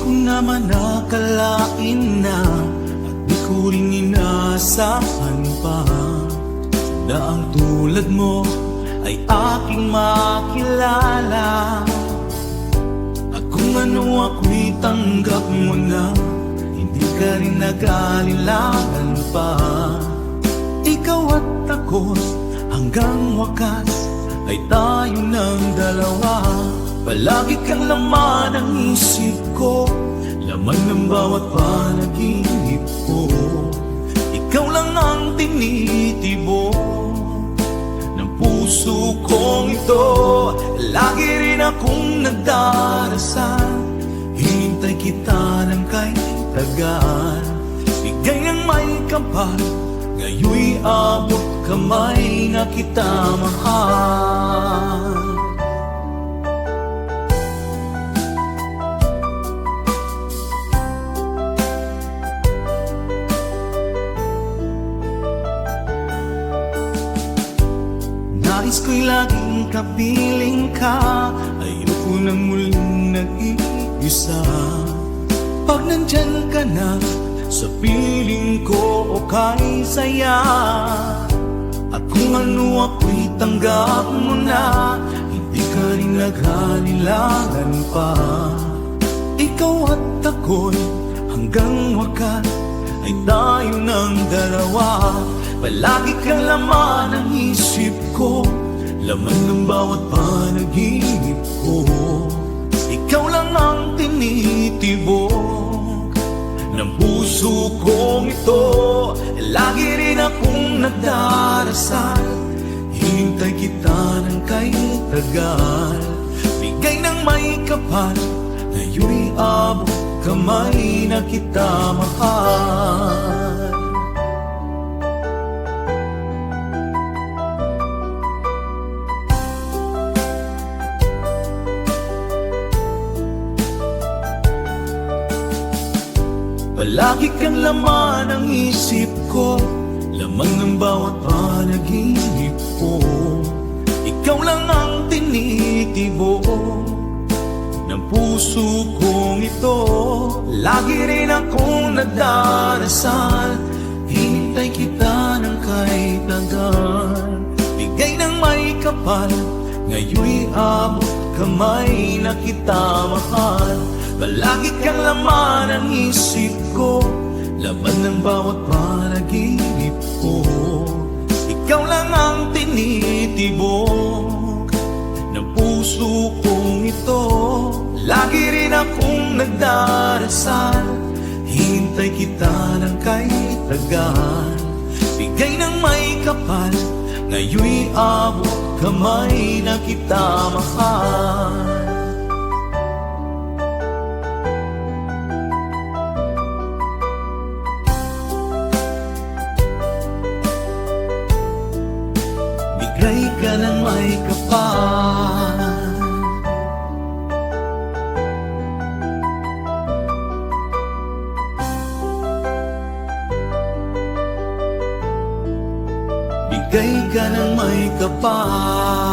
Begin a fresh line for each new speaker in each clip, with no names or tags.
ko naman nakalain na at di ko rin inaasahan pa na ang tulad mo ay aking makilala. At kung ano ako'y tanggap mo na, hindi ka rin nag-alinlangan pa. Ikaw at ako hanggang wakas ay tayo ng dalawa. Palagi kang laman ng isip ko, laman ng bawat panaginip ko. Ikaw lang ang tinitibo ng puso kong ito. Lagi rin akong nagdarasal, hinintay kita ng kahit tagal. Bigay ng may kapal, ngayon'y abot kamay na kita mahal. Nais ko'y laging kapiling ka, ayoko nang muling nag-iisa. Pag nandyan ka na sa piling ko, okay saya. At kung ano ako'y tanggap mo na, hindi ka rin nag-alinlangan pa. Ikaw at ako'y hanggang wakas ay tayo ng dalawa. Palagi kang laman ng isip ko, laman ng bawat panaginip ko. Ikaw lang ang tinitibok ng puso kong ito. Lagi rin akong nagdarasal, hinintay kita ng kahit tagal. Bigay ng may kapal, ngayon'y abot kamay na kita mahal. Palagi kang laman ng isip ko, laman ng bawat panaginip ko. Ikaw lang ang tinitibo ng puso kong ito. Lagi rin akong nagdarasal, hinintay kita ng kahit tagal. Bigay ng may kapal, ngayon'y abot kamay na kita mahal. Palagi kang laman ng isip ko, laman ng bawat panaginip ko. Ikaw lang ang tinitibok ng puso kong ito. Lagi rin akong nagdarasal, hintay kita ng kahit tagal. Bigay ng may kapal, ngayon'y abot kamay na kita mahal. Bigay ka ng may kapal, bigay ka ng may kapal.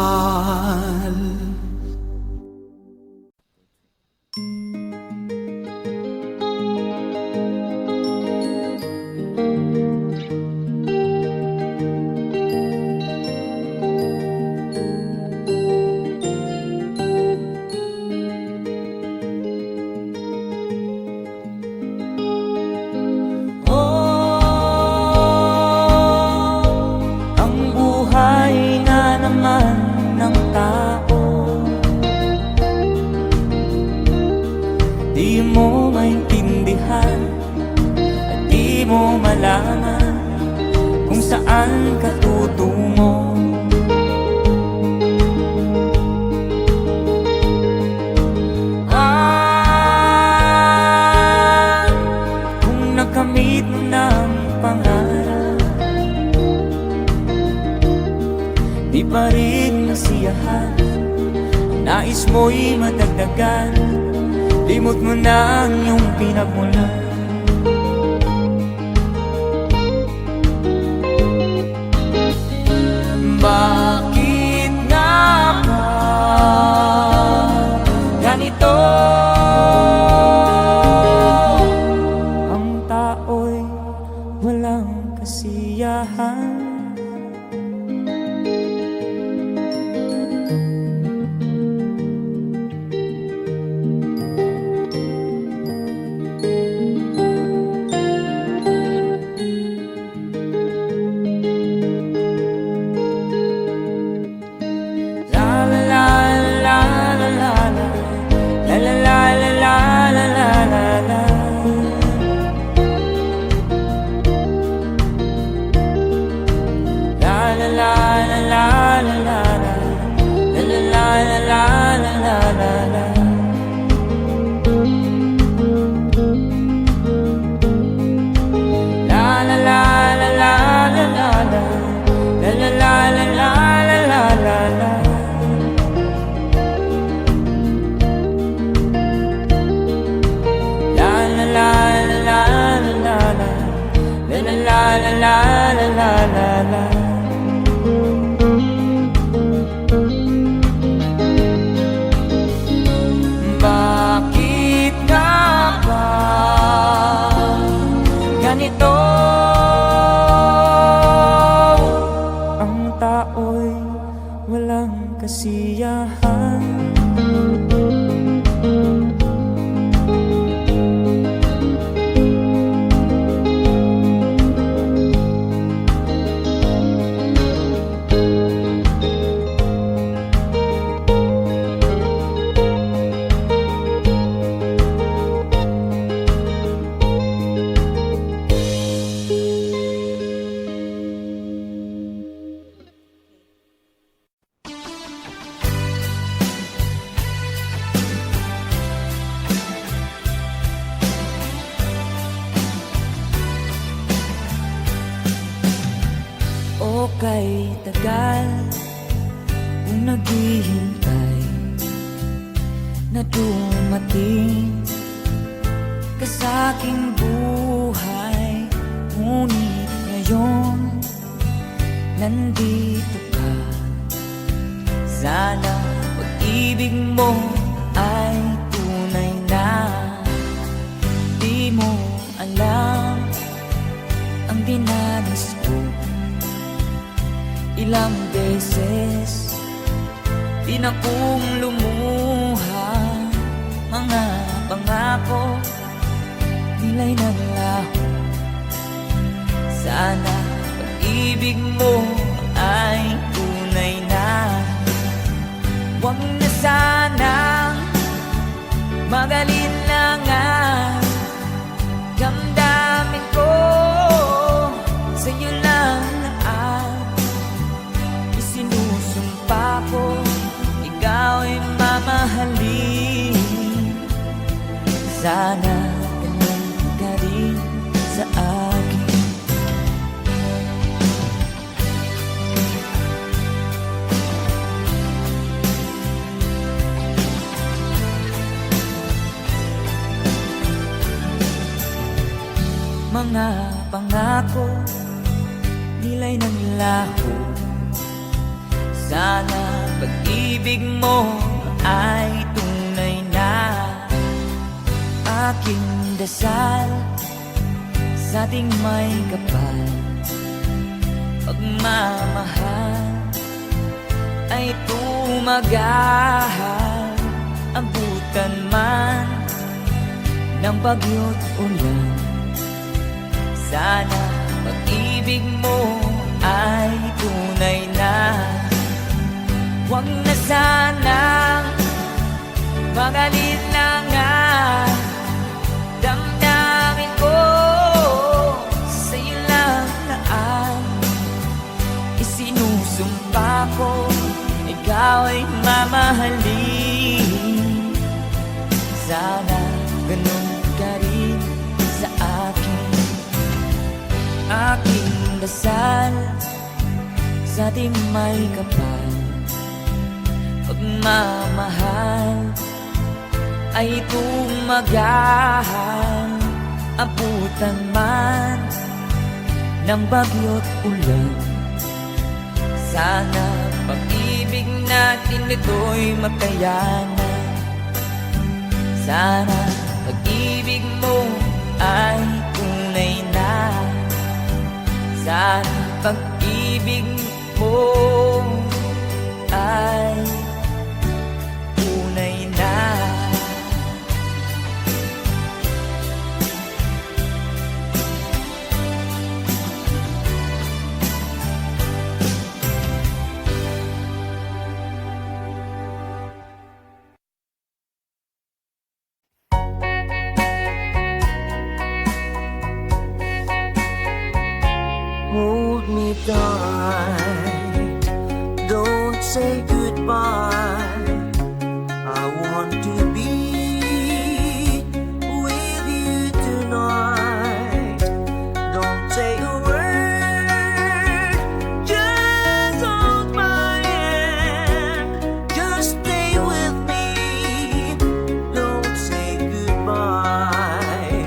Di mo maintindihan at di mo malaman kung saan ka tutungo. Kung nakamit mo ng pangarap, di pa rin nasiyahan, nais mo'y madagdagan, limot mo na ang iyong pinagmulan. Bakit nga ba ganito? kay tagal kung naghihintay na dumating ka sa aking buhay. Ngunit ngayon nandito ka. Sana pag-ibig mo ay tunay na. Di mo alam ang dinanas ko. Ilang beses din akong lumuha. Mga pangako nila'y naglaho. Sana pag-ibig mo ay tunay na. Huwag na sanang magalinlangan. Damdamin ko sa'yo lang ang isinusumpa ko. Ikaw ay mamahalin. Sana ganun ka rin sa akin. Mga pangako nila'y naglaho. Sana pag-ibig mo ay tunay na. Aking dasal sa ating may kapal, pagmamahal ay tumagal. Abutan man ng bagyo't ulan, sana pag-ibig mo ay tunay na. Huwag na sanang magalinlangan. Damdamin ko sa'yo lang na ang isinusumpa ko. Ikaw ay mamahalin. Sana ganun ka rin sa akin. Aking dasal sa ating may kapal, pagmamahal ay tumagal. Abutan man ng bagyo't ulan, sana pag-ibig natin ito'y makayanan. Sana pag-ibig mo ay tunay na. Sana pag-ibig mo ay tunay na.
Hold me tight, don't say goodbye. I want to be with you tonight. Don't say a word, just hold my hand. Just stay with me, don't say goodbye.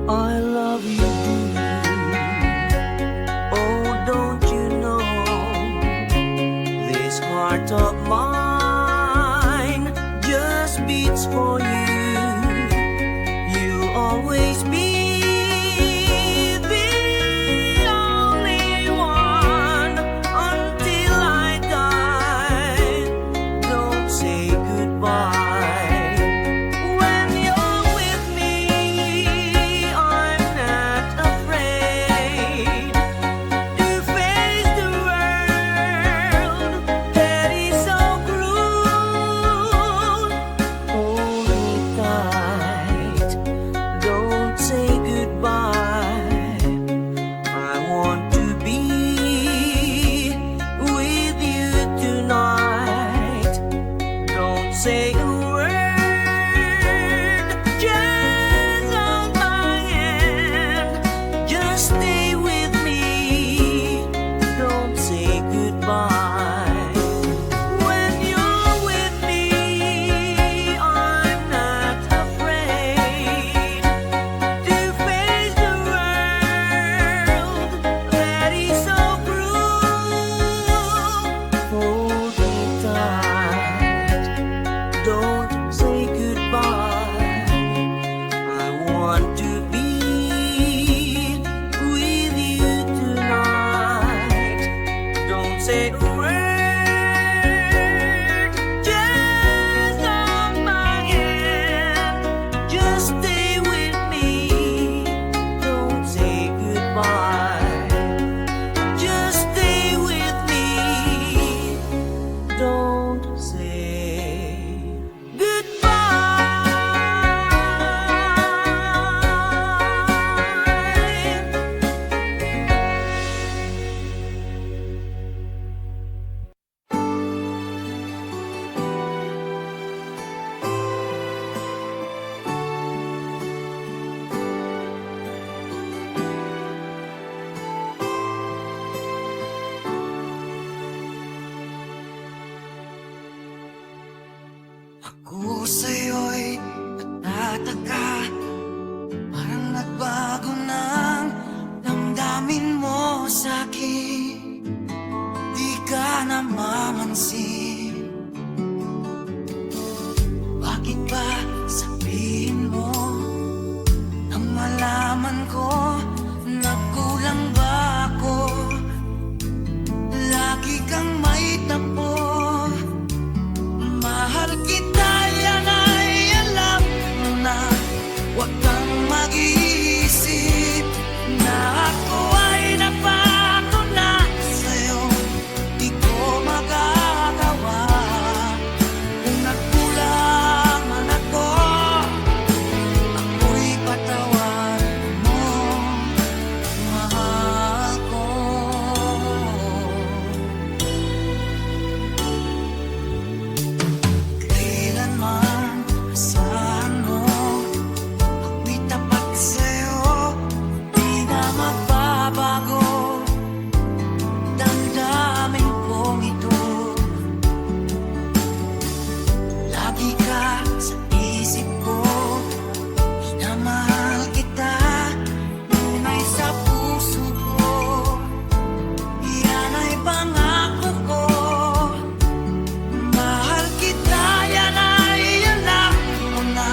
I love you dearly. Oh, don't you know this heart of mine want to be with you tonight. Don't say a word, just hold my hand, just stay with me. Don't say goodbye, just stay with me. Don't say goodbye.
Ako sa'yo'y natataka, parang nagbago ng damdamin mo sa'kin. Di ka namamansin. Bakit ba sabihin mo nang malaman ko na kulang ba ako? Lagi kang may tapo. Mahal kita, yan ay alam mo na. Huwag kang mag-iisip na ako ay napako na sa'yo. Di ko magagawa kung nagkulang man ako. Ako'y patawarin mo, mahal ko. Kailanman asahan mo, ako'y tapat sa'yo, di na magbabago. Damdamin kong ito, lagi ka sa isip ko. Minamahal kita, tunay sa puso ko. Yan ay pangako ko. Mahal kita, yan ay alam mo na.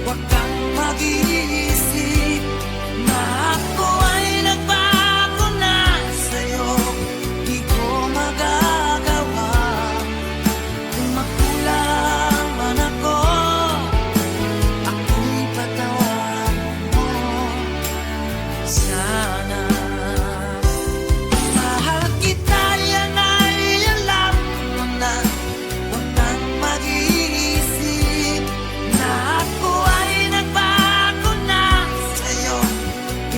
Huwag kang mag-iisip na ako ay nagbago na sa'yo. Di ko magagawa kung magkulang man ako. Ako'y patawarin mo sana. Mahal kita, yan ay alam mo na. Huwag kang mag-iisip na ako ay nagbago na sa'yo. Di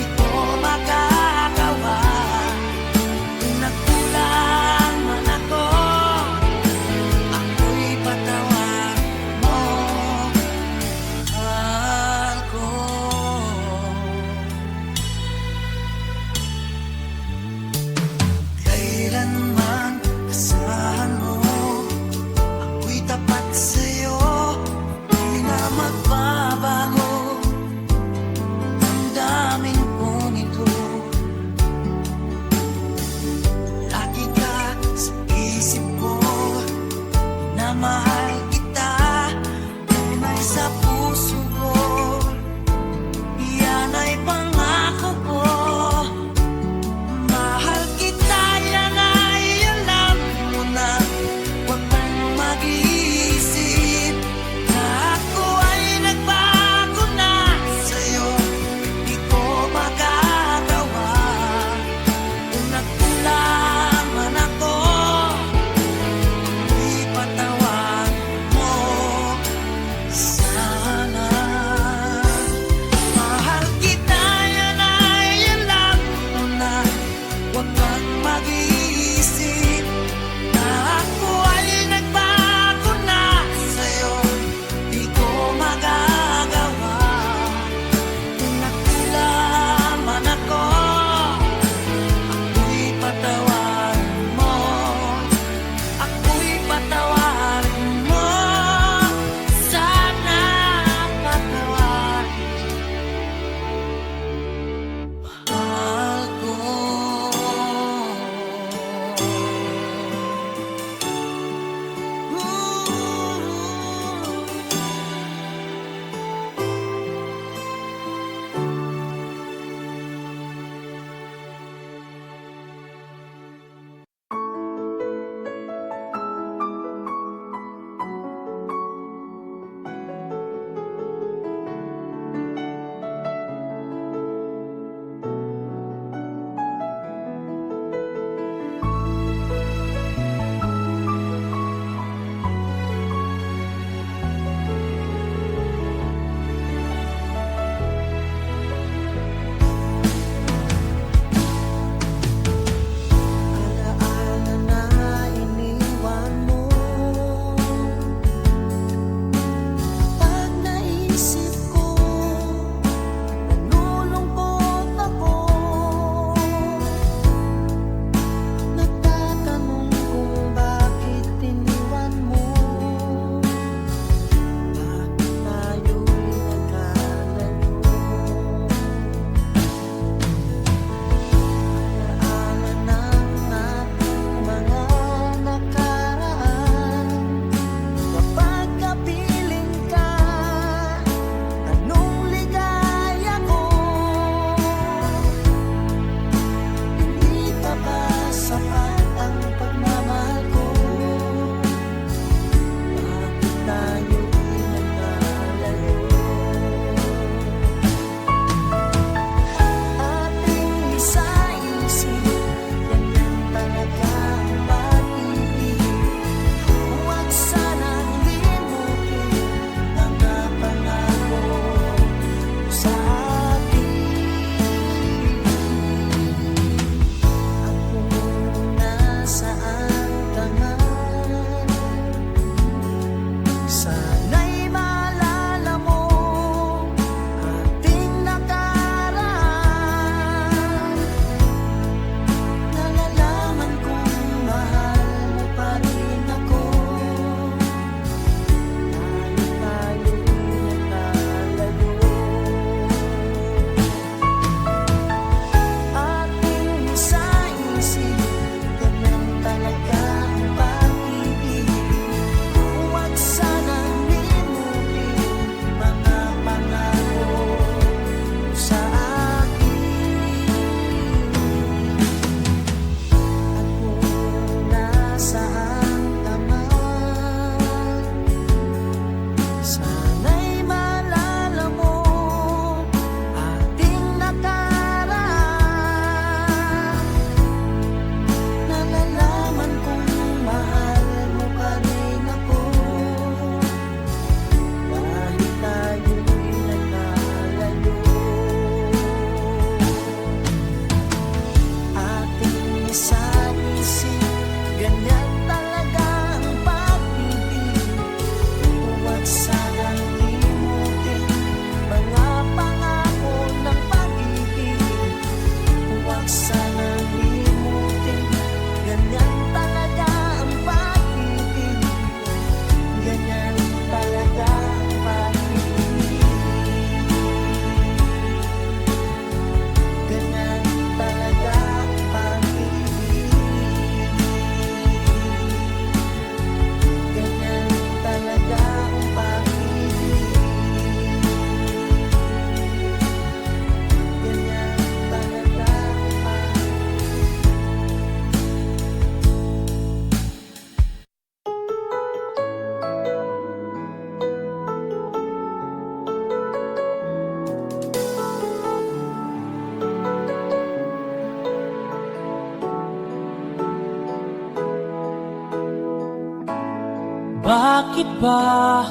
Bakit ba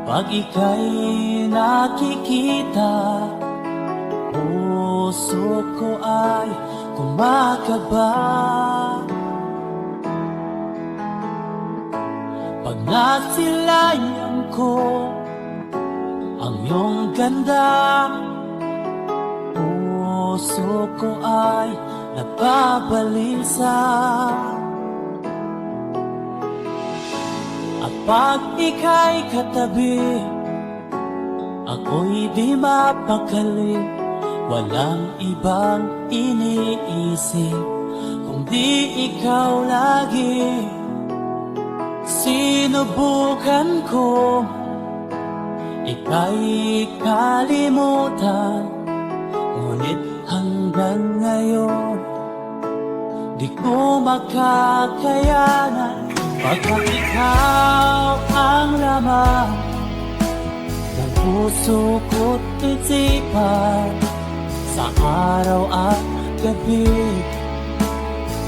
pag ika'y nakikita, puso ko ay kumakaba? Pag nasilayan ko ang iyong ganda, puso ko ay nababalisa. At pag ika'y katabi, ako'y di mapakali. Walang ibang iniisip kundi ikaw lagi. Sinubukan ko ika'y kalimutan, ngunit hanggang ngayon di ko makakayanan. Pagkat ikaw ang laman ng puso ko't isipan, sa araw at gabi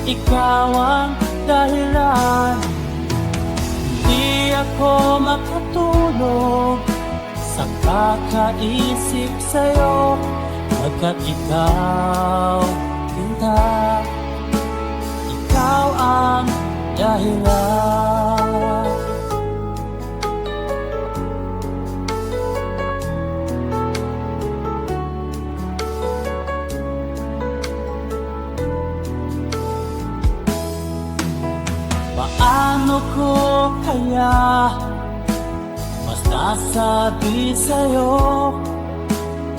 ikaw ang dahilan. Hindi ako makatulog sa kakaisip sa'yo, pagkat ikaw, tinta, ikaw ang dahilan. Paano ko kaya masasabi sa'yo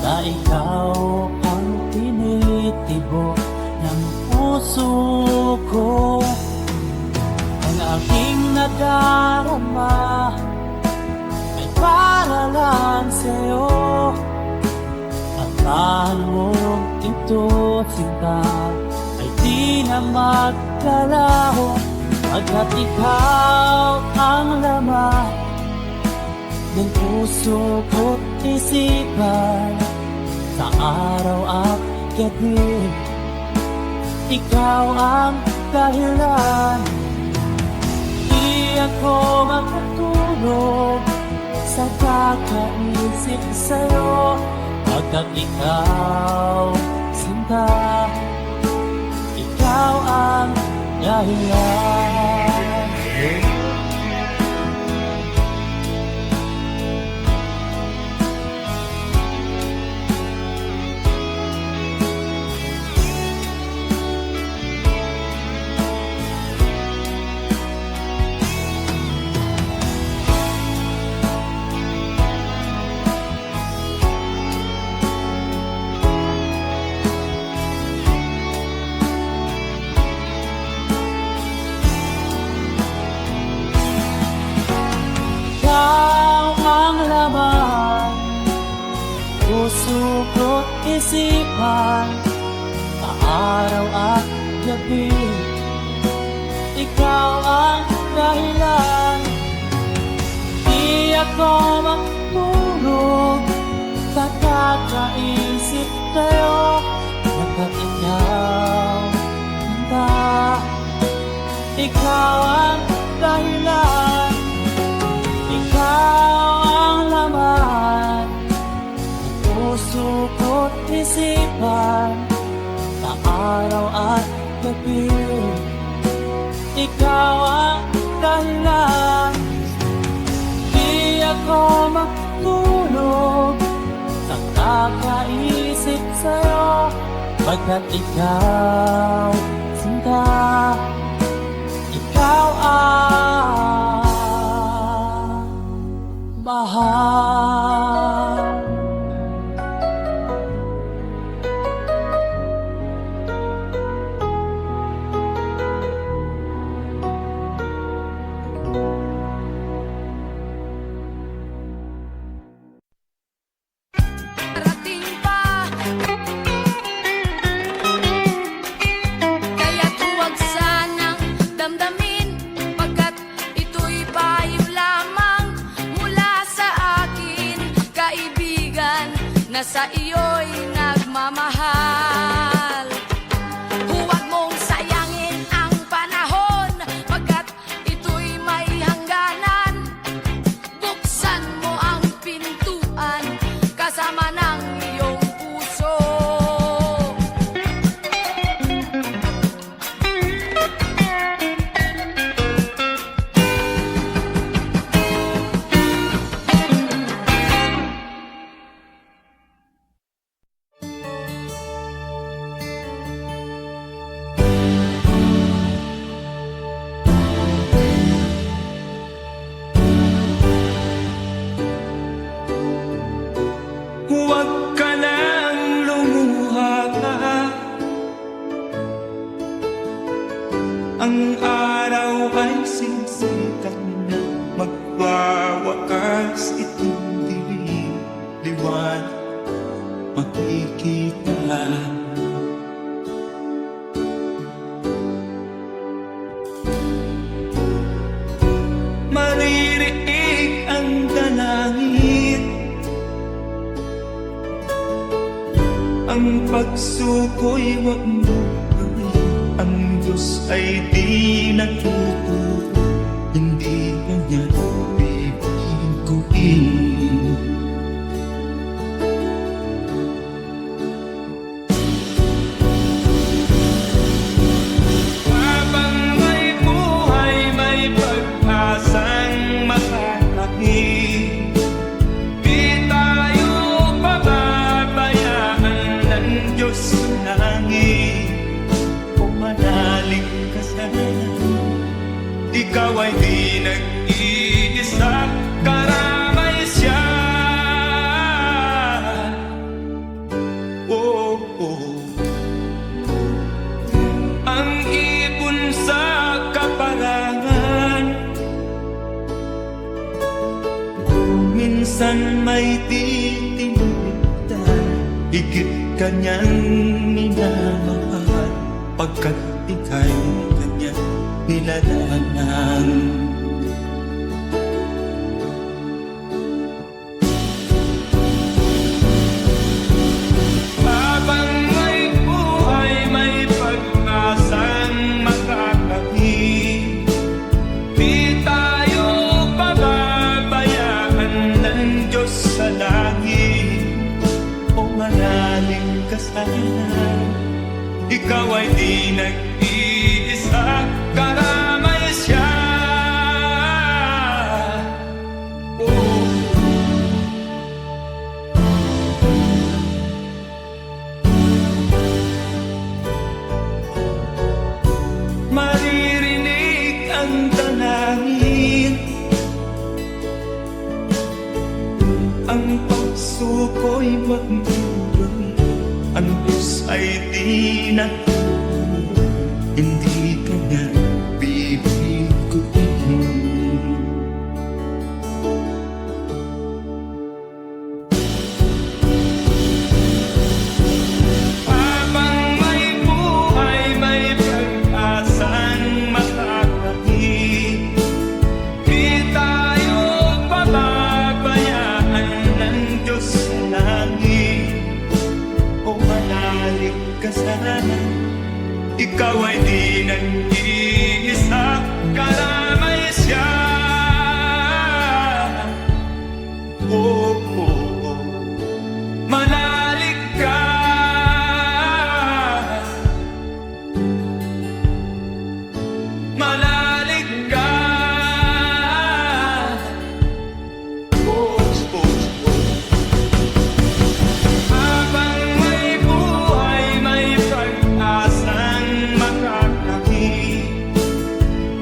na ikaw ang tinitibok ng puso ko? Ang aking nadarama ay para lang sa'yo, at mahal mo ito, sinta, ay di na maglalaho. Pagkat ikaw ang laman ng puso ko't isipan, sa araw at gabi ikaw ang dahilan. Di ako makatulog sa kakaisip sa'yo, pagkat ikaw, sinta, ikaw ang dahilan. Puso ko't isipan, sa araw at gabi ikaw ang dahilan. Di ako matulog sa kakaisip sa'yo, pagkat ikaw, ba, ikaw ang dahilan. Ikaw ang laman ng puso ko't isipan, sa araw at gabi ikaw ang dahilan. Di ako matulog sa kakaisip sa'yo, pagkat ikaw, sinta, ikaw ang mahal.
Parating pa, kaya't huwag sanang damdamin, pagkat ito'y payo lamang mula sa akin, kaibigan na sa iyo'y nagmamahal. Huwag mong sayangin ang panahon, pagkat ito'y may hangganan.
ka nang lumuha ka. Ang araw ay sinsikat na magwawakas. Itong dilim, liwanag makikita. Maririnig ang dalangin, ang pagsuko'y wag mo gawin. Ang Diyos ay di natututo, hindi ka niya bibiguin. Habang may buhay, may pag-asang makakakit. Di tayo pababayaan ng Diyos sa langit. Kung manalig ka sana, ikaw ay di nag-iisa, karamay siya. Oh, oh. Ang ibon sa kaparangan, minsan may titinutan. Higit ka niyang minamahal, pagkat ika'y kanyang nilalangan. Habang may buhay, may pag-asang makakakit. Di tayo pababayaan ng Diyos sa langit. O manalig ka sana, ikaw ay di nag-iisa, karamay siya. Oh. Maririnig ang dalangin, ang pagsuko'y wag mo gawin. Ang Diyos ay di natututo, hindi ka niya bibiguin. Habang may buhay, may pag-asang makakakit. Di tayo pababayaan ng Diyos sa langit. O manalig ka sana, ikaw ay di nag-iisa, karamay siya. Oh, oh, oh. Manalig ka, manalig ka. Oh, oh, oh. Habang may buhay, may pag-asang makakakit.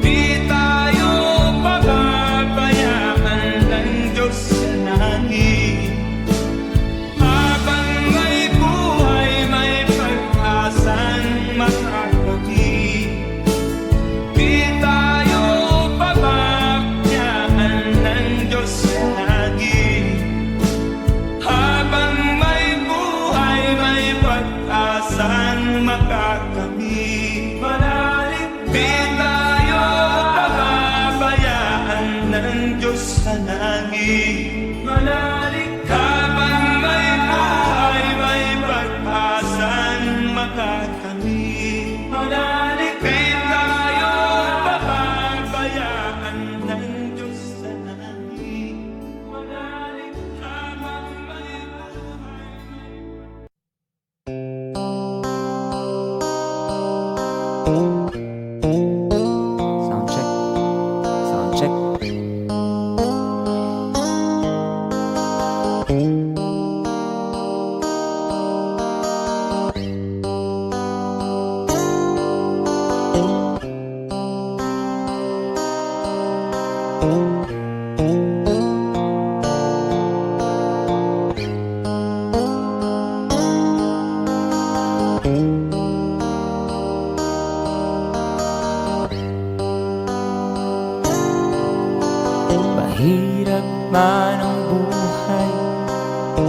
Di tayo pababayaan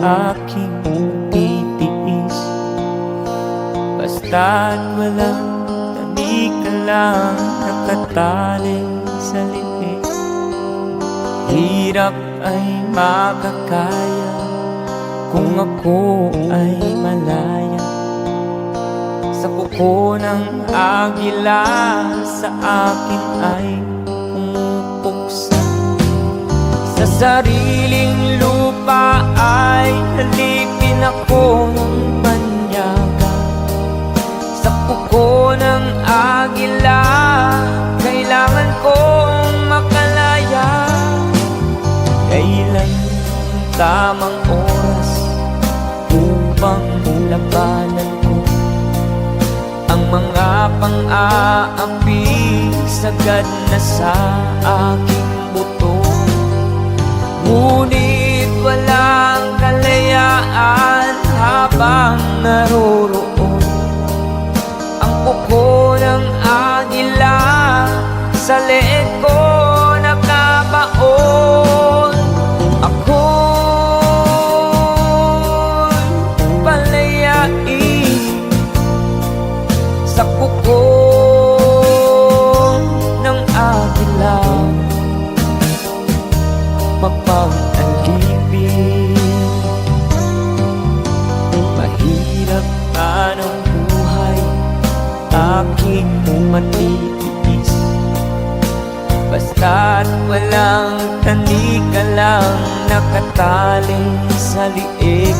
aking titiis. Basta't walang tanik ka lang nakatali sa liig. Hirap ay makakaya kung ako ay malaya sa kuko ng agila, sa akin ay pumupuksa. Sa sariling lupa ay halipin ako ng banyaga. Sa kuko ng agila, kailangan kong makalaya. Kailan ang tamang oras upang labanan ko ang mga pang-aapi sagad na sa aking buto? Ngunit walang kalayaan habang naroroon ang kuko ng agila sa leeg ko nakabaon. Ako'y palayain sa kuko ng agila, mapang-alipin. Mahirap anong buhay aking matitiis. Basta't walang tanik ka lang nakatali sa liig.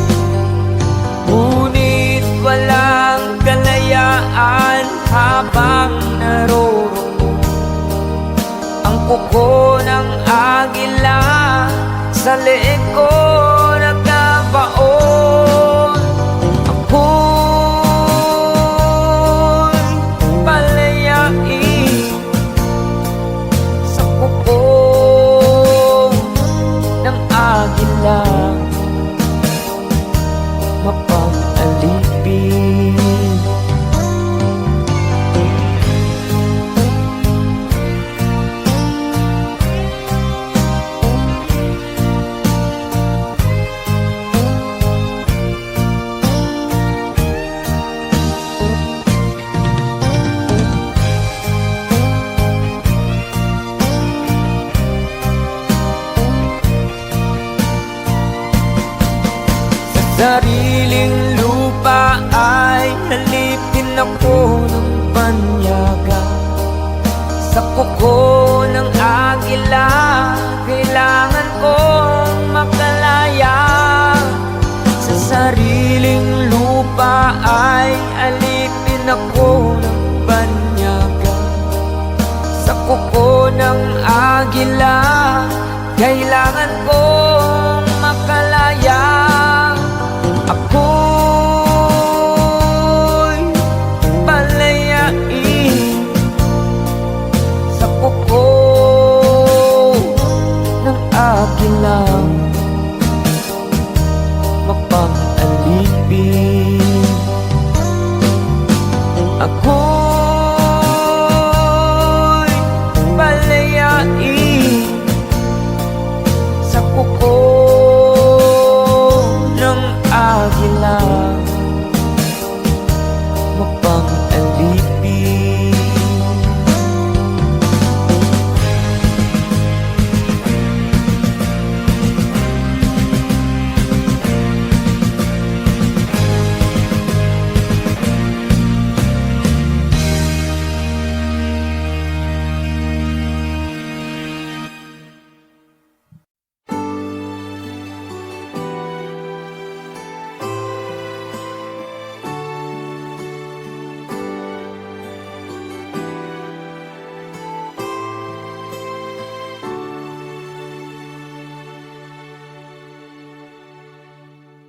Ngunit walang kalayaan habang naroroon ang kuko ng agila sa leeg ko nagkabaon. Ako'y palayain sa kuko ng agila, mapang-alipin. Sariling lupa ay halipin ako ng banyaga. Sa kuko ng agila, kailangan kong makalaya. Sa sariling lupa ay alipin ako ng banyaga. Sa kuko ng agila, kailangan kong makalaya. Ako'y palayain sa kuko ng agila, mapang-alipin. Ako'y palayain sa kuko ng agila, mapang-alipin.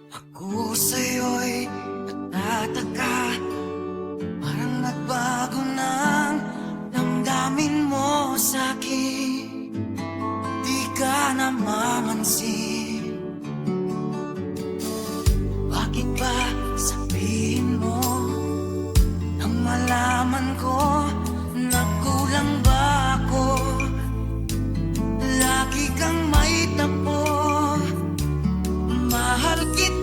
Ako sa'yo'y natataka, parang nagbago ng damdamin mo sa'kin. Di ka namamansin. Bakit ba sabihin mo nang malaman ko na kulang ba ako? Lagi kang may tapo, mahal kita.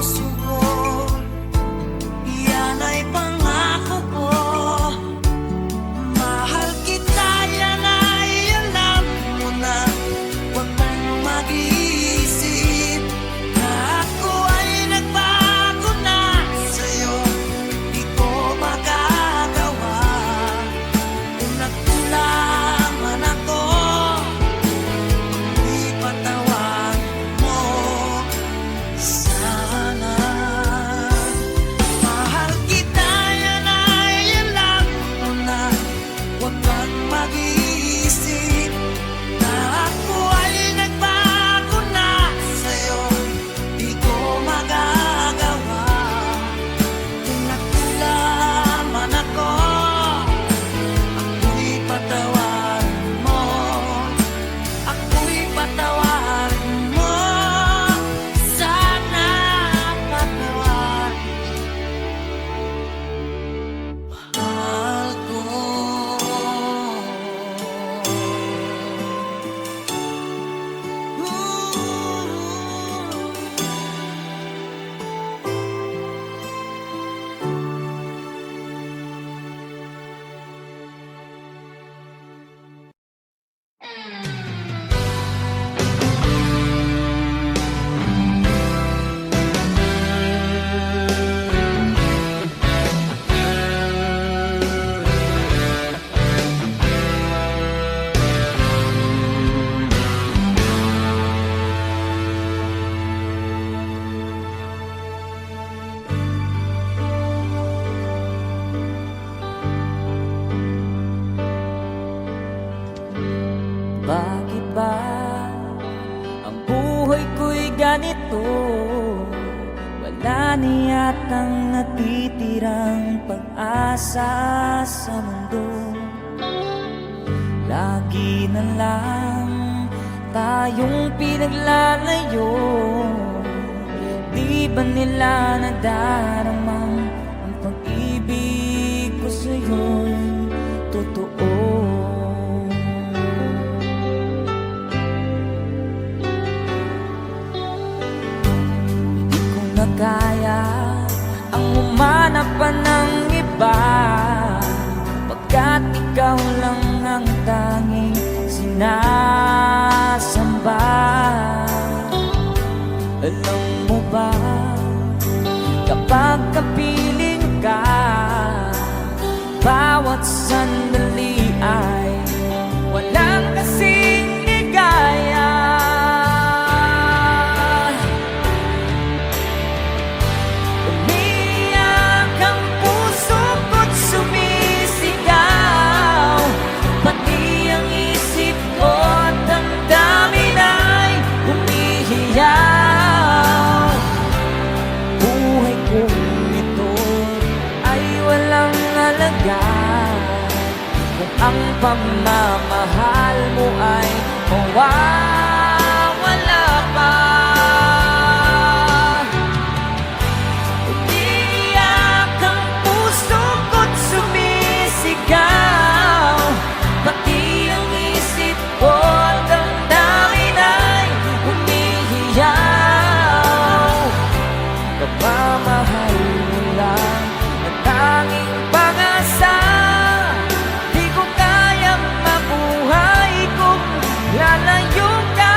puso ko. Yan ay pangako ko. Mahal kita, yan ay alam mo na. Huwag mong mag-iisip na ako ay nagbago na sa'yo. Di ko magagawa kung nagkulaman ako. Ipatawan mo sana. Mahal kita, yan ay alam mo na. Huwag kang mag-iisip na ako ay nagbago na sa'yo. Di ko magagawa kung nagkulaman ako. Ako'y patawarin mo. Ako'y patawarin mo. Sana patawarin mahal ko.
Bakit ba ang buhay ko'y ganito? Wala niyatang natitirang pag-asa sa mundo. Lagi na lang tayong pinaglalayo. Di ba nila nadaramang ang pag-ibig ko sa'yo'y totoo? Kaya ang humanap pa ng iba, pagkat ikaw lang ang tanging sinasamba. Alam mo ba, kapag kapiling ka, bawat sandali ay walang kasing ligaya. Ang pagmamahal mo ay mawawala pa. Umiiyak ang puso ko't sumisigaw, pati ang isip ko at damdamin ay umihiyaw. Pagmamahal mo lang ang tanging pag-asa. Lalayo ka.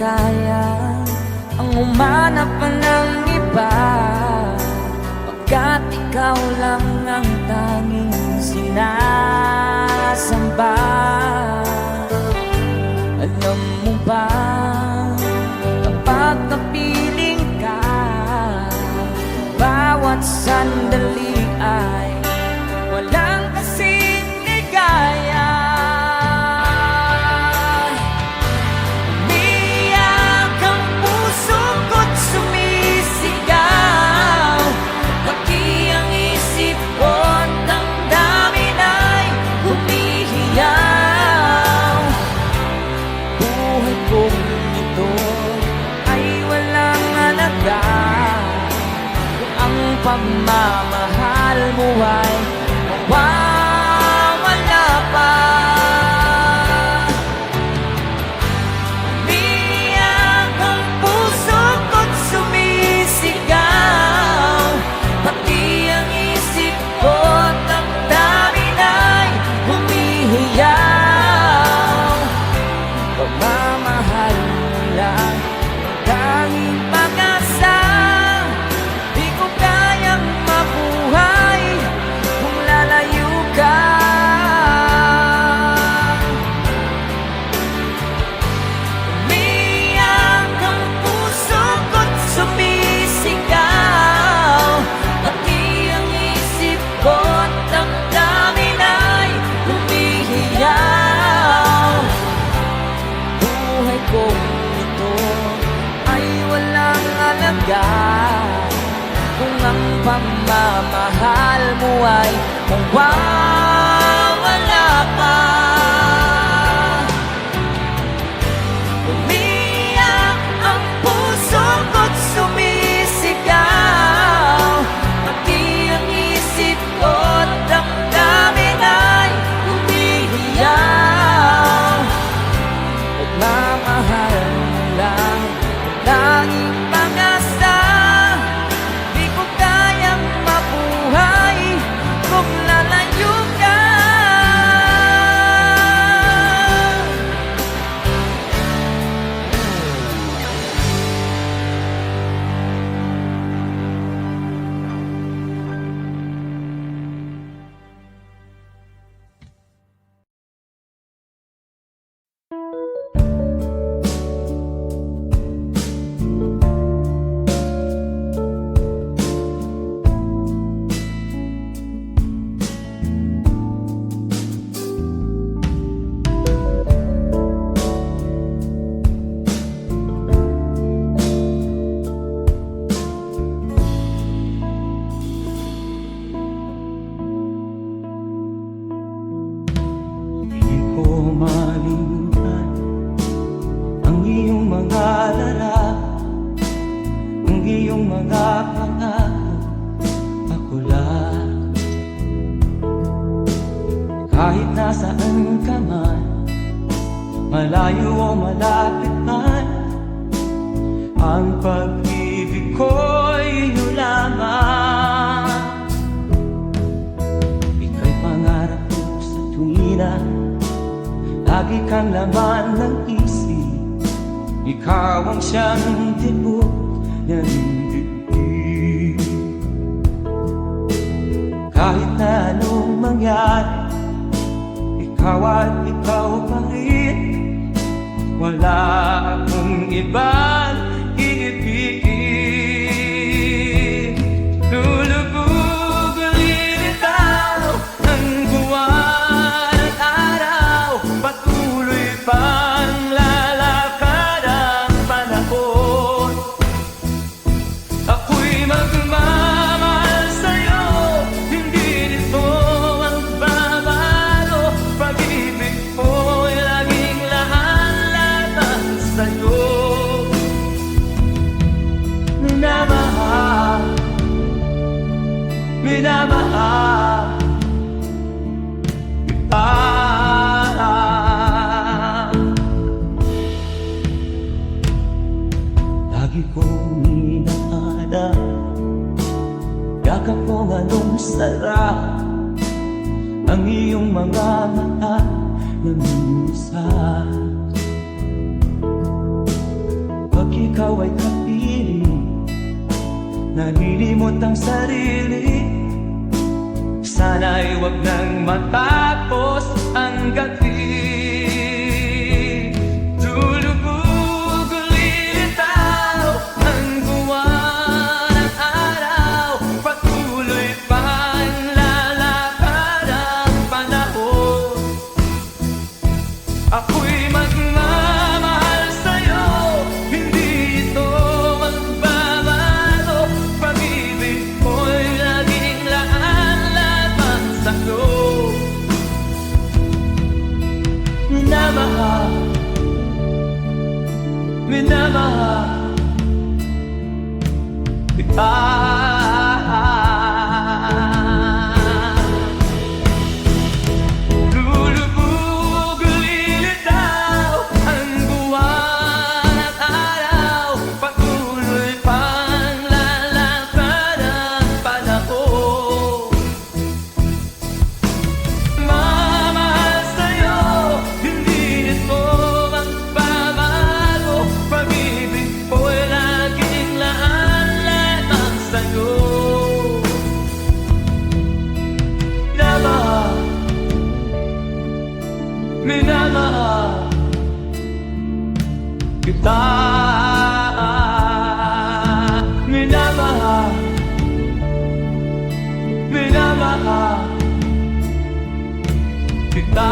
Kaya ang umanap pa ng iba, pagkat ikaw lang ang tanging sinasamba. Alam mo ba, kapag napiling ka, bawat sandali ay walang kasing pagmamahal mo ay mawawala pa. Umiyak ang puso ko't sumisigaw, pati ang isip ko't damdamin ay umiiyaw. Pagmamahal mo lang ang laging pag-asa, di ko kayang mabuhay kung lalayo ka.
Di ko malimutan ang iyong mga larawan, ang iyong mga pangako, ako lang. Kahit nasaan ka man, malayo o malapit man, ang pag-ibig ko'y iyo lamang. Ika'y pangarap ko sa tuwina, lagi kang laman ng isip. Ikaw ang siyang tibok ng dibdib. Kahit na anong mangyari, ikaw at ikaw pa rin. Wala akong ibang iibigin. Lulubog ulit ikaw ang buwan at araw, patuloy pang lalakad ang panahon. Ako'y magmamahal sa'yo, hindi nito magbabago. Pag-ibig ko'y laging laan-laan sa'yo. Minamahal, minamahal kita. Lagi kong inaada, yakap kong anong sarap, ang iyong mga mata na minsan. Pag ikaw ay kapiling, nalilimot ang sarili. Sana'y wag nang matapos ang gabi. Lulubog ulit itaw ang buwan at araw, patuloy pang lalakad ang panahon. Ako'y magmamahal sa'yo, hindi ito magbabago. Pag-ibig ko'y laging laan-laan sa'yo. Minamahal, minamahal kita. Lulubog ulit itaw ang buwan at araw, patuloy pang lalakad ang panahon. Mamahal sa'yo, hindi nito magbabago. Pag-ibig ko'y laging laan-laan sa'yo. Minamahal, minamahal kita. Minamahal, minamahal kita.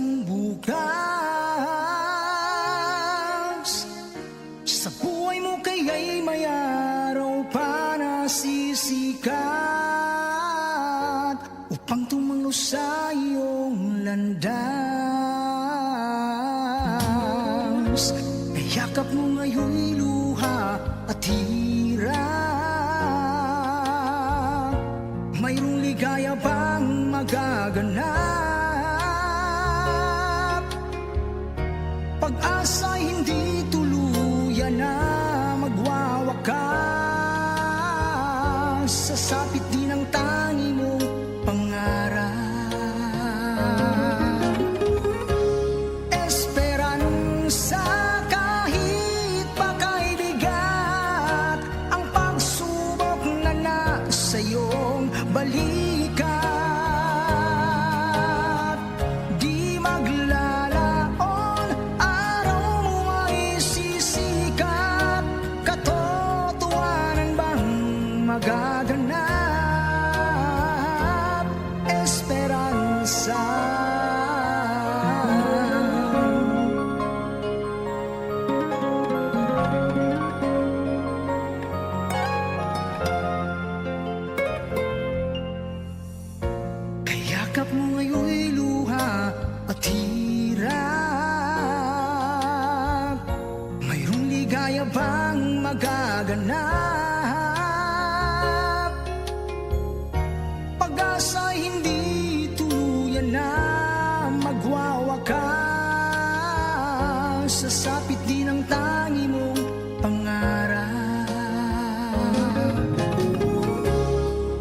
isang bukas. Sa buhay mo kaya'y may araw pa na sisikat upang tumango sa iyong landas. Yakap mo ngayon'y luha at hirap. Mayroong ligaya bang magaganap? Pag-asa'y hindi tuluyan na magwawakas. Sasapit din ang tangi mong pangarap. Esperanza kahit pa kay bigat ang pagsubok na nasa iyong balikat. Di maglalaon, araw mo ay sisikat. Katotohanan bang magaganap? Esperanza. Kayakap mo ngayon'y luha at hirap. Mayroong ligaya bang magaganap? Pag-asa'y hindi tuluyan na magwawakas. Sasapit din ang tangi mong pangarap.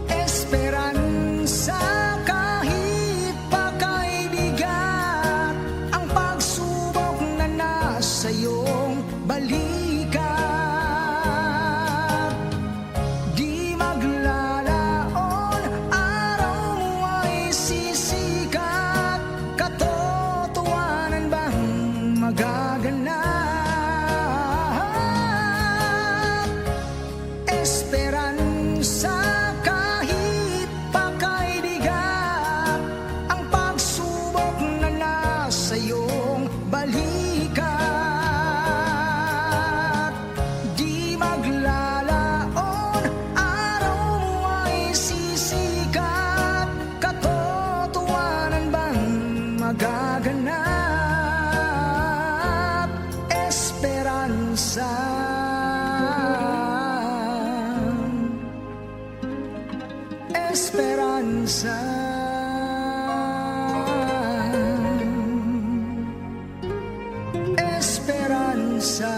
Esperanza kahit pa kay bigat ang pagsubok na nasa iyong balikat. Di maglalaon, araw mo ay sisikat. Katotohanan bang magaganap? Esperanza kahit pa kay bigat ang pagsubok na nasa iyong balikat. Di maglalaon, araw mo ay sisikat. Katotohanan bang magaganap? Esperanza. Esperanza. Esperanza.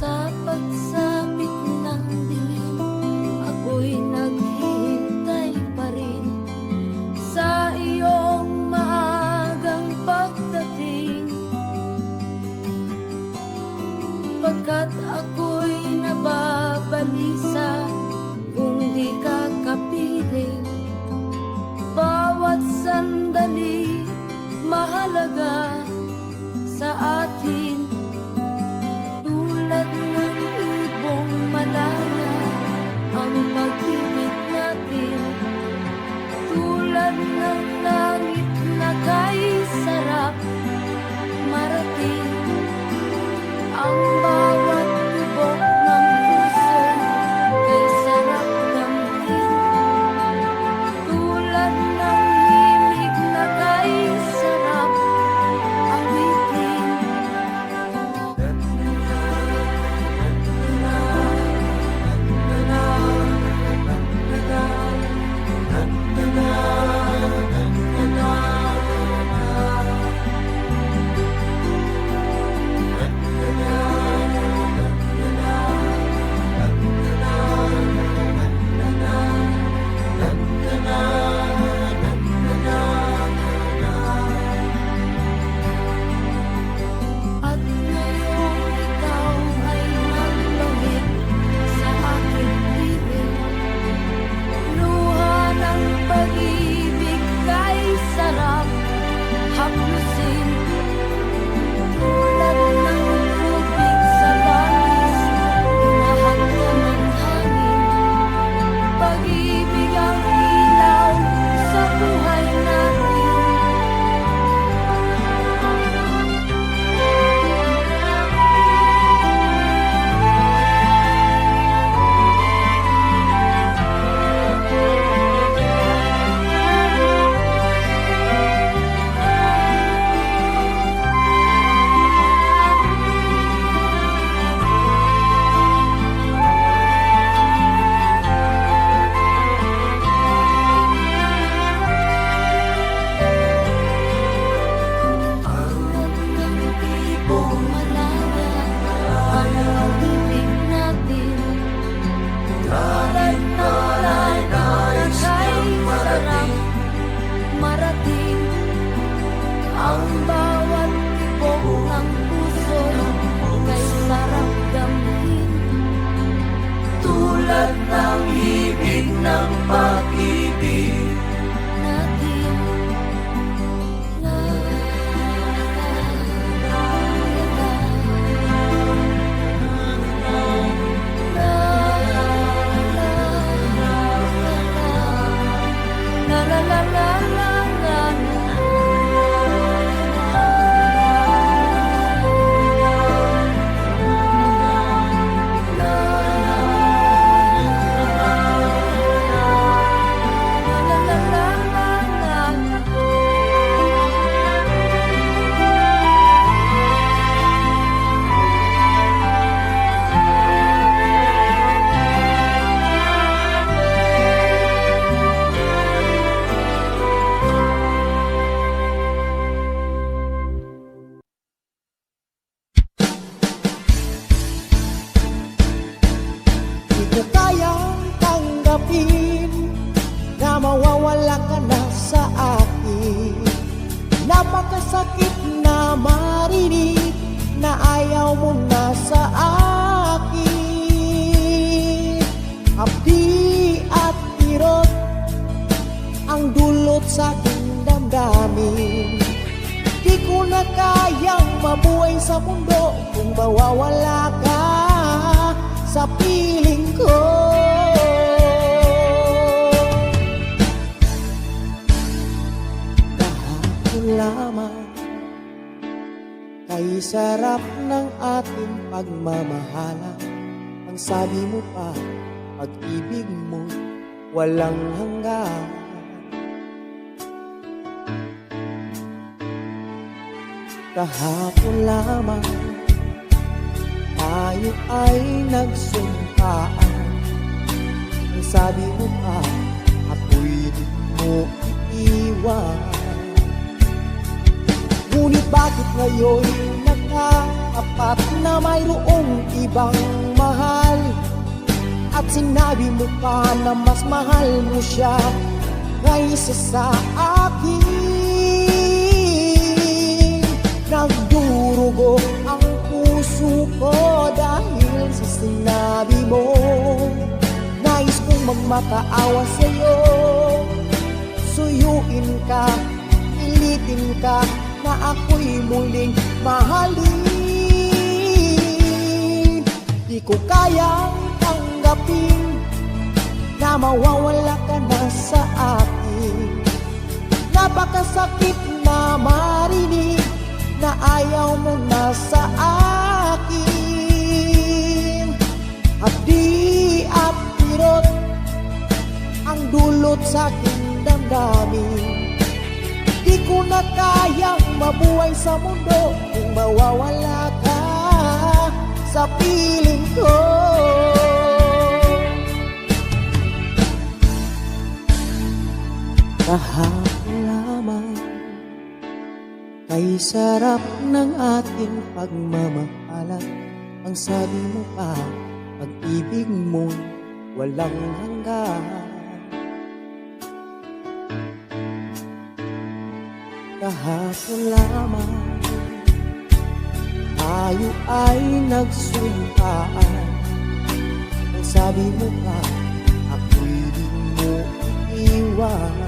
Sa pagsapit ng dilim, ako'y naghihintay pa rin sa iyong maagang pagdating. Pagkat ako'y nababalisa kung di ka kapiling. Bawat sandali mahalaga sa atin. Tulad ng ibong malaya ang pag-ibig natin. Tulad ng langit na kay sarap marating. Ang bawat tibok ng puso kay sarap damhin. Tulad ng himig na kay sarap awitin. ugat ng ibig ng pag-ibig natin. La, la, la, la, la, la, la.
Di ko kayang tanggapin na mawawala ka na sa akin. Napakasakit na marinig na ayaw mo na sa akin. Hapdi at kirot ang dulot sa aking damdamin. Di ko na kayang mabuhay sa mundo kung mawawala ka sa piling ko. Kahapon lamang kay sarap ng ating pagmamahala. Ang sabi mo pa, pag-ibig mo walang hanggan. Kahapon lamang tayo ay nagsumpaan. Ang sabi mo pa, ako'y di mo iiwan. Ngunit bakit ngayon nakaapat na mayroong ibang mahal? At sinabi mo pa na mas mahal mo siya kaysa sa akin. Nagdurugo ang puso ko dahil sa sinabi mo. Nais kong magmakaawa sa'yo, suyuin ka, pilitin ka na ako'y muling mahalin. Di ko kayang tanggapin na mawawala ka na sa akin. Napakasakit na marinig na ayaw mo na sa akin. Hapdi at kirot ang dulot sa aking damdamin. Di ko na kayang mabuhay sa mundo kung mawawala ka sa piling ko. Kahapon lamang kay sarap ng ating pagmamahalan. Ang sabi mo pa, pag-ibig mo walang hanggan. Kahapon lamang tayo ay nagsumpaan. Ang sabi mo pa, ako'y di mo iiwan.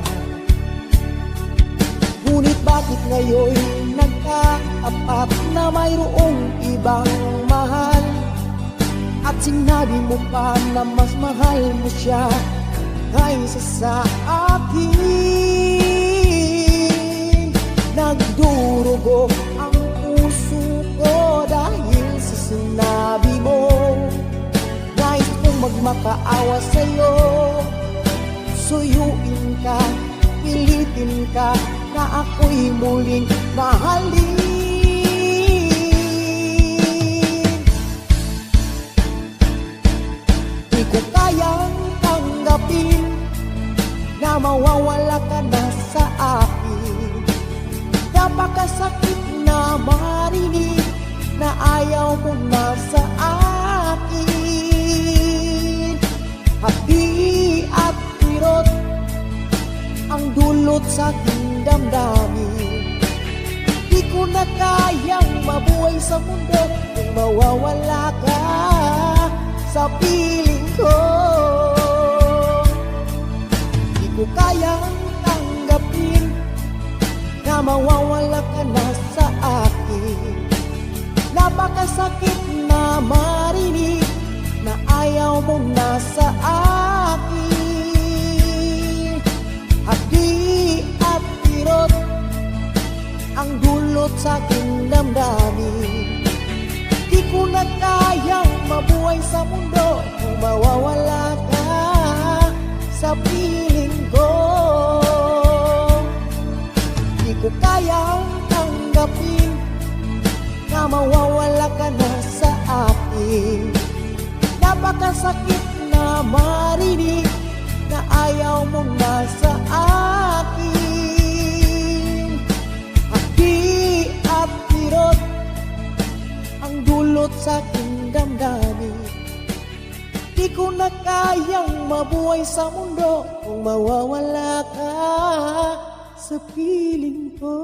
Ngunit bakit ngayon nagkaapat na mayroong ibang mahal? At sinabi mo pa na mas mahal mo siya kaysa sa akin. Nagdurugo ang puso ko dahil sa sinabi mo. Nais kong magmakaawa sa'yo, suyuin ka, pilitin ka na ako'y muling mahalin. Di ko kayang tanggapin na mawawala ka na sa akin. Napakasakit na marinig na ayaw mo na sa akin. Hapdi at kirot ang dulot sa aking damdamin. Di ko na kayang mabuhay sa mundo kung mawawala ka sa piling ko. ko kayang tanggapin na mawawala ka na sa akin. Napakasakit na marinig na ayaw mo na sa akin. Hapdi at pirot ang dulot sa aking damdamin. Di ko na kayang mabuhay sa mundo kung mawawala ka sa piling ko. Di ko kayang tanggapin na mawawala ka na sa akin. Napakasakit na marinig na ayaw mo na sa akin. Hapdi at pirot ang dulot sa aking damdamin. Di ko na kayang mabuhay sa mundo kung mawawala ka sa piling ko.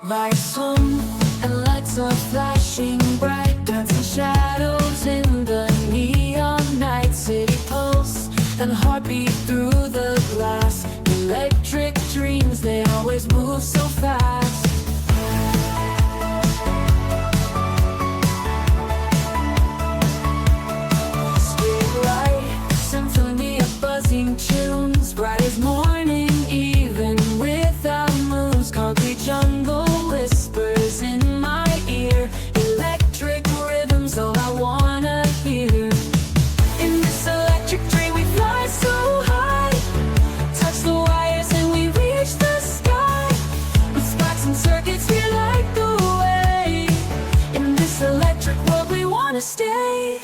Lights on and lights are flashing bright, dancing shadows in the neon night. City pulse and heartbeat through the glass. Electric dreams, they always move so fast. Streetlight, symphony of buzzing tunes, bright as morning, even without moons. Concrete jungle whispers in my ear, electric rhythms, all I wanna hear. In this electric dream we fly so high, touch the wires and we reach the sky. With sparks and circuits we light the way. In this electric world we wanna stay.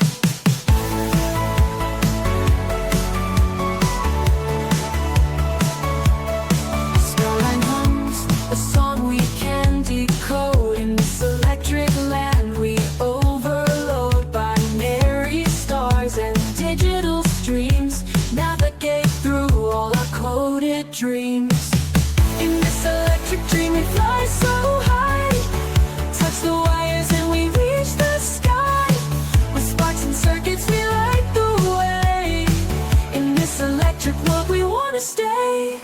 Skyline hums a song we can decode. In this electric land we overload binary stars and digital streams. Navigate through all our coded dreams. In this electric dream we fly so high, touch the wires and we reach the sky. With sparks and circuits we light the way. In this electric world we wanna stay.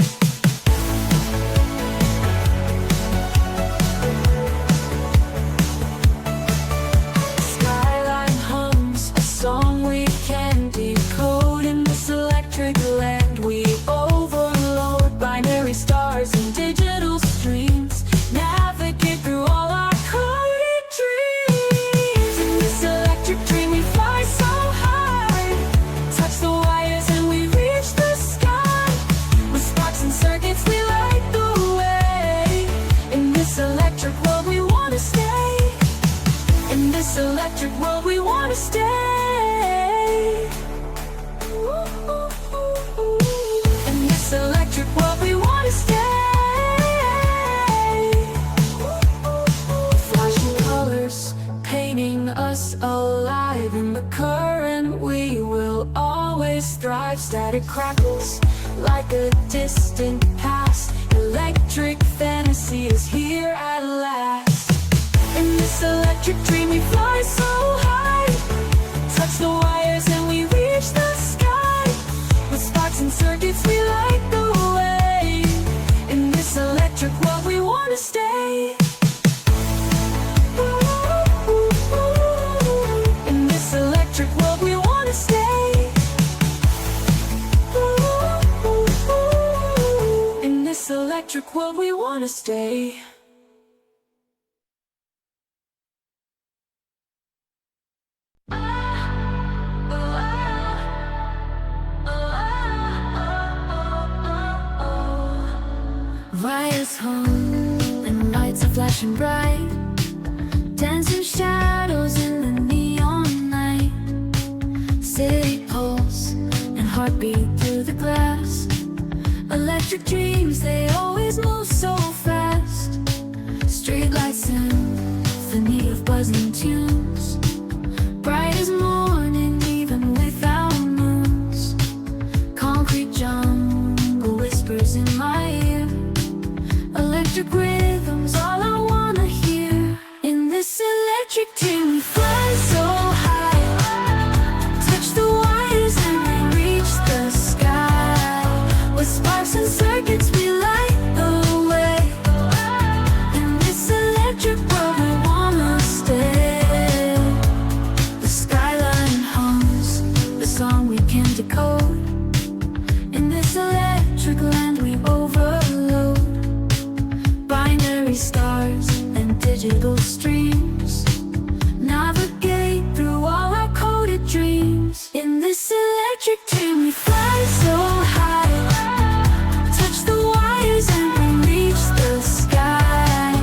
Skyline hums a song we can decode. In this electric land we overload binary stars and digital streams. Navigate through all our coded dreams. In this electric dream we fly so high, touch the wires and we reach the sky. With sparks and circuits we light the way. In this electric world we wanna stay. In this electric world we wanna stay. In this electric world we wanna stay. Flashing colors, painting us alive. In the current we will always thrive. Static crackles like a distant past. Electric fantasy is here at last. In this electric dream we fly so high, touch the wires and we reach the sky. With sparks and circuits we light the way. In this electric world we wanna stay. In this electric world we wanna stay. In this electric world we wanna stay. Wires hum and lights are flashing bright, dancing shadows in the neon night. City pulse and heartbeat through the glass. Electric dreams, they always move so fast. Streetlights, symphony of buzzing tunes, bright as morning even without moons. Concrete jungle whispers in my electric rhythms, all I wanna hear. In this electric dream we fly so high, touch the wires and we reach the sky. With sparks and circuits we light the way. In this electric world we wanna stay. The skyline hums, the song we can decode. In this electric land we overload. Binary stars and digital streams navigate through all our coded dreams. In this electric dream we fly so high, touch the wires and we reach the sky.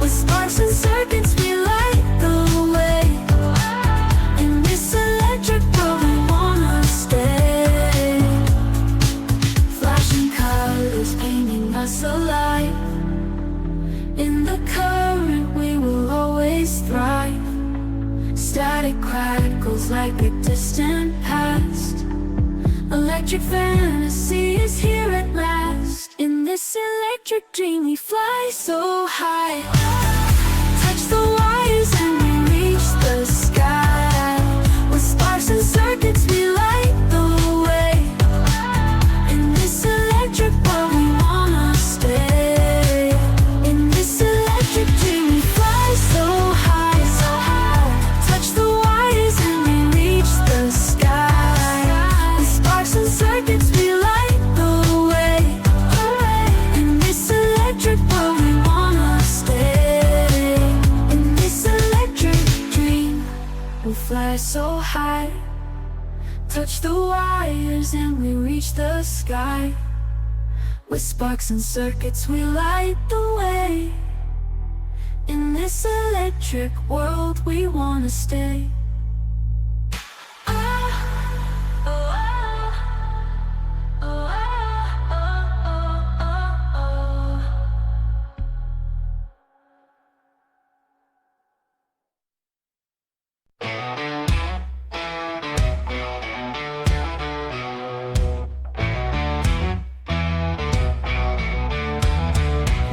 With sparks and circuits we light the way. In this electric world we wanna stay. Flashing colors painting us alive. In the current we will always thrive. Static crackles like a distant past. Electric fantasy is here at last. In this electric dream we fly so high, touch the wires and we reach the sky. With sparks and circuits we light the way. In this electric world we wanna stay. In this electric dream we fly so high, touch the wires and we reach the sky. With sparks and circuits we light the way. In this electric world we wanna stay. In this electric dream we fly so high, touch the wires and we reach the sky. With sparks and circuits we light the way. In this electric world we wanna stay.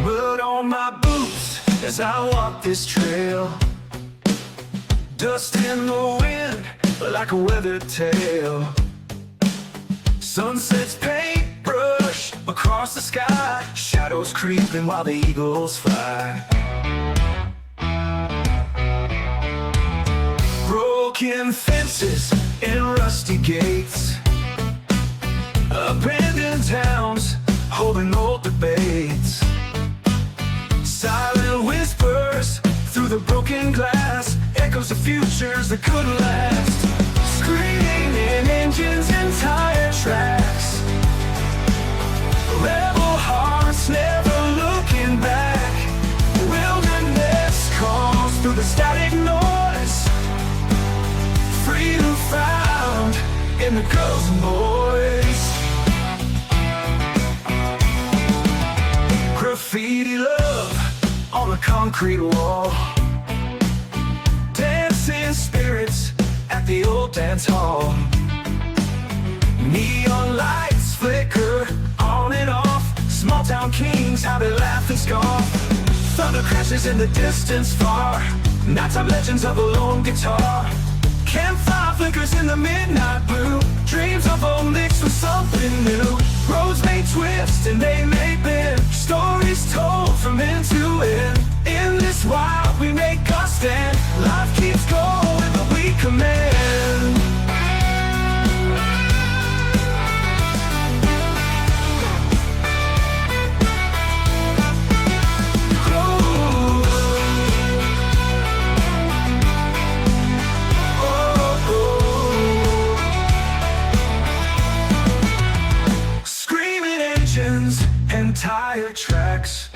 Mud on my boots as I walk this trail. Dust in the wind like a weathered tale. Sunset's paintbrush across the sky. Shadows creeping while the eagles fly. Broken fences and rusty gates. Abandoned towns holding old debates. Silent whispers through the broken glass. Echoes of futures that couldn't last. Screaming engines and tire tracks. Rebel hearts never looking back. Wilderness calls through the static noise. Freedom found in the girls and boys. Graffiti love on the concrete wall. Dancing spirits at the old dance hall. Neon lights flicker on and off. Small town kings, how they laugh and scoff. Thunder crashes in the distance far. Nighttime legends of a lone guitar. Campfire flickers in the midnight blue. Dreams of old mixed with something new. Roads may twist and they may bend. Stories told from end to end. In this wild we make our stand. Life keeps going but we command. And tire tracks.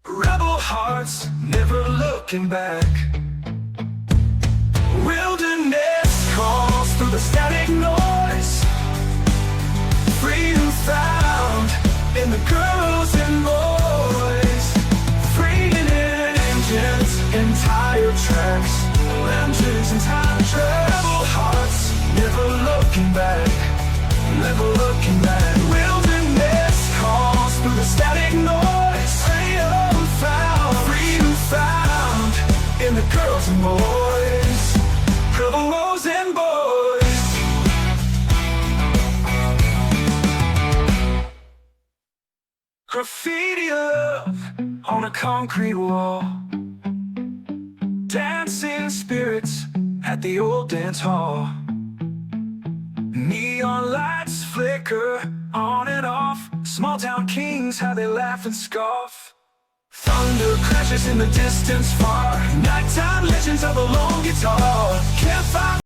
Rebel hearts never looking back. Wilderness calls through the static noise. Freedom found in the girls and boys. Freedom in engines and tire tracks. Engines and tire tracks. Rebel hearts never looking back. Never looking back. Wilderness calls through the static noise. boys, Purple Rose and boys. Graffiti love on a concrete wall. Dancing spirits at the old dance hall. Neon lights flicker on and off. Small town kings, how they laugh and scoff. Thunder crashes in the distance far. Nighttime legends of a lone guitar. Campfire